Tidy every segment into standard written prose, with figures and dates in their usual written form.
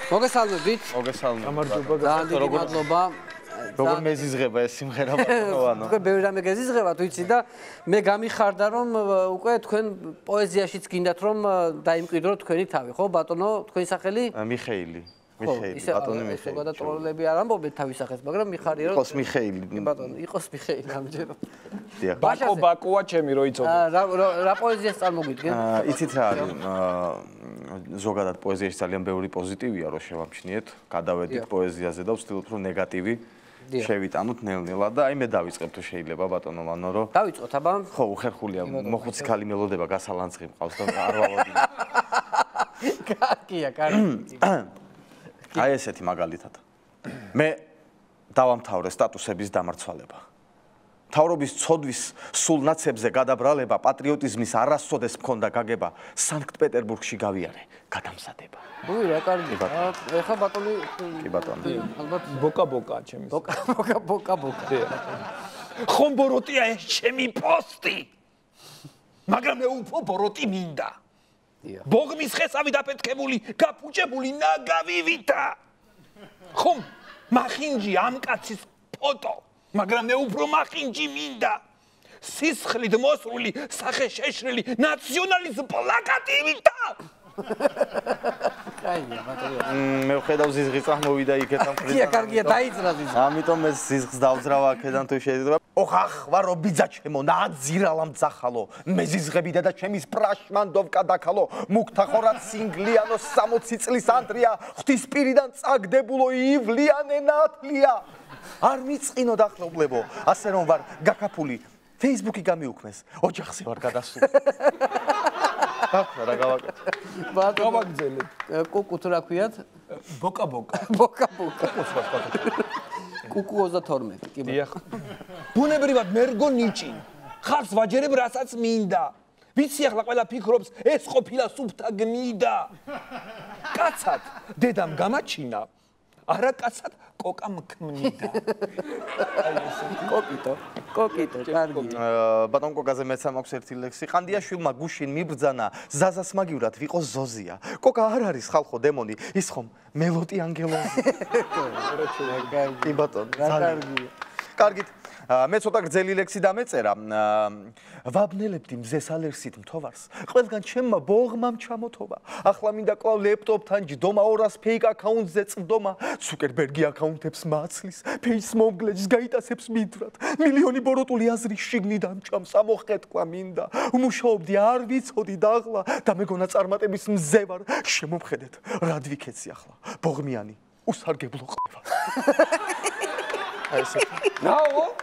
მოგესალმებით. გამარჯობა. ძალიან მადლობა. როგორ მეზიზღება ეს სიმღერა ბატონო? თქვენ ბევრი რამე გეზიზღებათ, ვიცი და მე გამიხარდა რომ უკვე თქვენ პოეზიაშიც გინდათ რომ დაიმკვიდროთ თქვენი თავი, ხო ბატონო, თქვენი სახელი? მიხეილი. მიხეილი, ბატონი მიხეილი. შეგოდა ტროლები არ ამბობენ თავის სახეს, მაგრამ მიხარია რომ იყოს მიხეილი. ბატონო, იყოს მიხეილი ამჯერად. ბაკოა ჩემი რო იცოდე. რა პოეზიას წარმოგიდგენ? იცით რა არის? ზოგადად პოეზიაში ძალიან ბევრი პოზიტივია რო შევამჩნიეთ, გადავედით პოეზიაზე და ვცდილობთ რომ ნეგატივი შევიტანოთ ნელ-ნელა და აი მე დავიწყებ თუ შეიძლება ბატონო მანო რომ დავიწყოთ აბა? ხო, უხერხულია, მოხუცი ქალი მელოდება გასალანძღი მყავს და არ ვალოდი. კარგია, კარგი. აი ესეთი მაგალითად. მე დავამთავრე სტატუსების დამარცვალება. მთავრობის ცოდვის სულ ნაცებზე გადაბრალება, პატრიოტიზმის არასოდეს მქონდა გაგება, სანქტ-პეტერბურგში გავიარე, გადამზადება. რა კარგი. ეხა ბატონი კი ბატონო. ალბათ ბოკა ჩემი. ბოკა. ხომ ბოროტია ეს ჩემი პოსტი. მაგრამ მე უფრო ბოროტი მინდა. ბოგმის ხესავი დაფეთქებული, გაფუჭებული ნაგავივითა. ხომ მახინჯი ამ კაცის ფოტო. მაგრამ მე უფრო მახინჯი მინდა. სისხლით მოსრული, სახე შეშრილი ნაციონალიზმ პლაკატივითა. კაია, ბატონო. მე ვხედავ ზიზღი წამოვიდა იქეთან მხრიდან. კარგია, დაიძრა ზიზღი. ამიტომ ეს ზიზღს დავძრავა აქედან თუ შეიძლება. ოხახ, ვარო ბიძა ჩემო, ნაძირალა მძახალო. მე ზიზღები და ჩემის პრაშმანდოვკა დაკალო. მუქთა ხორად სინგლიანო 60 წლის ანდრია, ღვთისპირიდან წაგდებულო ივლიანე ნათლია. არ მიწყინო დახნობლებო, ასე რომ ვარ გაკაფული. Facebook-ი გამიუქმეს, ოჯახზე ვარ გადასული. რა გავაკეთე? გავაგზელე. კუკუ თუ რა ქვიათ? ბოკა. კუკუ 32, კი ბატონო. დიახ. ბუნებრივად მერგო ნიჭი. ხარს ვაჯერებ რასაც მინდა. ვიცი ახლა ყველა ფიქრობს ეს ყოფილა სუფთა გნიდა. კაცად დედამ გამაჩინა. არა კაცად კოკა მქმნიდა. კოკიტო, კარგი. ბატონ კოკაზე მეც მაქვს ერთი ლექსი. ყანდიაშვილმა გუშინ მიბრძანა, ზაზას მაგივრად ვიყო ზოზია. კოკა არ არის ხალხო დემონი, ის ხომ მელოტი ანგელოზი. კი ბატონო, კარგია. კარგით. მე ცოტა გრძელი ლექსი დამეწერა. ვაბნელებდი მზეს ალერსით მთოვარს. ყველგან ჩემმა ბოღმამ ჩამოთობა. ახლა მინდა კვლავ ლეპტოპთან ჯდომა 200 ფეიქ აკაუნტზე წვდომა. ცუკერბერგი აკაუნტებს მაცლის, ფეის მომგლეჯს გაიტაცებს მიდვრად. მილიონი ბოროტული აზრი შიგნიდან ჩამს ამოხეთქვა მინდა. უმუშაობდი არ ვიცოდი დაღლა და მეგონა წარმატების მზე ვარ. შემომხედეთ, რად ვიქეცი ახლა. ბოღმიანი, უსარგებლო ყვა. აი ესე. ნაო?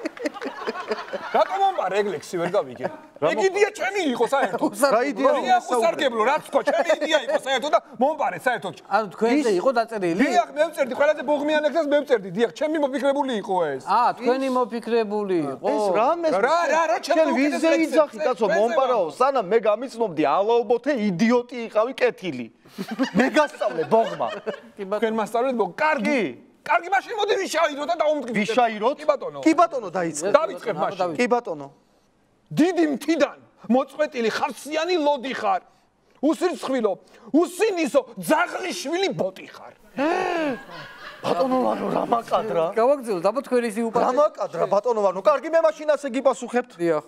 რატომ მომბარე ეგ ლექსი ვერ გავიგე? ეგ იდეა ჩემი იყო საერთოდ. რა იდეა? უსარგებლო, რაც თქო, ჩემი იდეა იყო საერთოდ და მომბარე საერთოდ. ანუ თქვენზე იყო დაწერილი? დიახ, მე ვწერდი, ყველაზე ბოღმიან ლექსს მე ვწერდი. დიახ, ჩემი მოფიქრებული იყო ეს. თქვენი მოფიქრებული იყო. ეს რამე? რა ჩემი ვიზე იძახი კაცო, მომპარაო, სანამ მე გამიცნობდი ალაობოთე იდიოტი იყავი კეთილი. მე გასწავლე ბოღმა. თქვენ მასწავლეთ ბოღ, კარგი. კარგი, მაშინ მოდი ვიშაიროთ და დაუმტკიცოთ. ვიშაიროთ? კი ბატონო. კი ბატონო დაიწყე. დავიწყებ მაშინ. კი ბატონო. დიდი მთიდან მოწყვეტილი ხარციანი ლოდი ხარ. უსრიცხვილო, უსინისო, ძაღლიშვილი ბოტი ხარ. ბატონო ვანო რა მაკადრა? გავაგზავნოთ, აბა თქვენი ისი უპასუხო. რა მაკადრა ბატონო ვანო? კარგი, მე მაშინ ასე გიპასუხებთ. დიახ.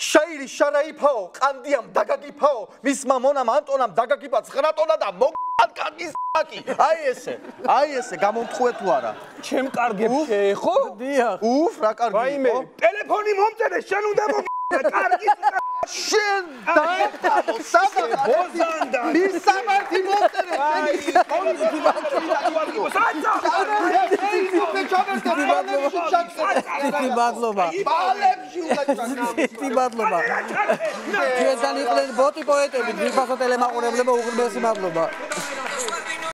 შაირი შარაიფაო, ყანდიამ დაგაგიფაო, მის მამონამ ანტონამ დაგაგიფა ხრატონა და მოგად კაკი. აი ესე, გამომთხოვე თუ არა? ჩემ კარგებს შეეხო? დიახ. უფ, რა კარგი. ვაიმე, ტელეფონი მომწერე, შენ უნდა კარგი შენ დაეთანო, სადღაც ბოზანდა. მისამართი მომწერე, მადლობა. მადლობა. ჩვენთან იყვნენ ბოტი პოეტები, გიფასო ტელემაყურებლებო უღრმესი მადლობა.